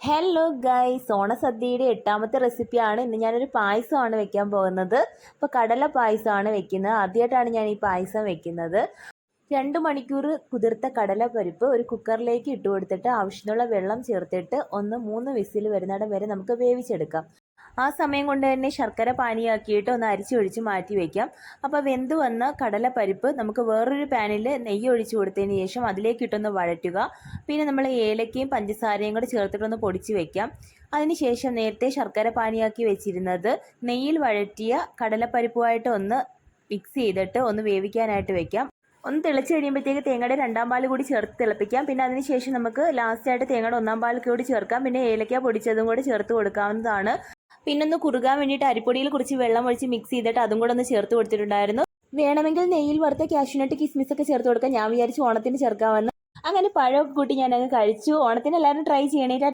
Hello guys, ഓണസദ്യയുടെ 8ാമത്തെ റെസിപ്പിയാണ്. ഇന്ന് ഞാനൊരു പായസമാണ് വെക്കാൻ പോകുന്നത്. അപ്പോൾ കടല പായസമാണ് വെക്കുന്നത്. ആദ്യമായിട്ടാണ് ഞാൻ ഈ പായസം വെക്കുന്നത്. 2 മണിക്കൂർ കുതിർത്ത കടലപ്പരിപ്പ് ഒരു കുക്കറിലേക്ക് ഇട്ട് കൊടുത്തിട്ട് ആവശ്യത്തിനുള്ള വെള്ളം ചേർത്തിട്ട് 3 വിസിൽ വരുന്നിടം വരെ നമുക്ക് വേവിച്ചെടുക്കാം. ആ സമയം കൊണ്ട് തന്നെ ശർക്കര പാനിയാക്കിയിട്ട് ഒന്ന് അരിച്ചൊഴിച്ച് മാറ്റി വയ്ക്കാം. അപ്പോൾ വെന്ത് വന്ന കടലപ്പരിപ്പ് നമുക്ക് വേറൊരു പാനിൽ നെയ്യ് ഒഴിച്ച് കൊടുത്തതിന് ശേഷം അതിലേക്ക് ഇട്ടൊന്ന് വഴറ്റുക. പിന്നെ നമ്മൾ ഏലക്കയും പഞ്ചസാരയും കൂടെ ചേർത്തിട്ടൊന്ന് പൊടിച്ച് വയ്ക്കാം. അതിനുശേഷം നേരത്തെ ശർക്കര പാനിയാക്കി വെച്ചിരുന്നത് നെയ്യിൽ വഴറ്റിയ കടലപ്പരിപ്പുമായിട്ട് ഒന്ന് മിക്സ് ചെയ്തിട്ട് ഒന്ന് വേവിക്കാനായിട്ട് വെക്കാം. ഒന്ന് തിളച്ച് കഴിയുമ്പോഴത്തേക്ക് തേങ്ങയുടെ 2ാം പാൽ കൂടി ചേർത്ത് തിളപ്പിക്കാം. പിന്നെ അതിനുശേഷം നമുക്ക് ലാസ്റ്റായിട്ട് തേങ്ങയുടെ 1ാം പാൽ കൂടി ചേർക്കാം. പിന്നെ ഏലക്ക പൊടിച്ചതും കൂടി ചേർത്ത് കൊടുക്കാവുന്നതാണ്. പിന്നൊന്ന് കുറുകാൻ വേണ്ടിയിട്ട് അരിപ്പൊടിയിൽ കുറച്ച് വെള്ളം ഒഴിച്ച് മിക്സ് ചെയ്തിട്ട് അതും കൂടെ ഒന്ന് ചേർത്ത് കൊടുത്തിട്ടുണ്ടായിരുന്നു. വേണമെങ്കിൽ നെയ്യിൽ വറുത്ത കാഷ്യൂനട്ട് കിസ്മിസൊക്കെ ചേർത്ത് കൊടുക്കാം. ഞാൻ വിചാരിച്ചു ഓണത്തിന് ചേർക്കാമെന്ന്. അങ്ങനെ പഴമൊക്കെ കൂട്ടി ഞാൻ അങ്ങ് കഴിച്ചു. ഓണത്തിന് എല്ലാവരും ട്രൈ ചെയ്യണേ.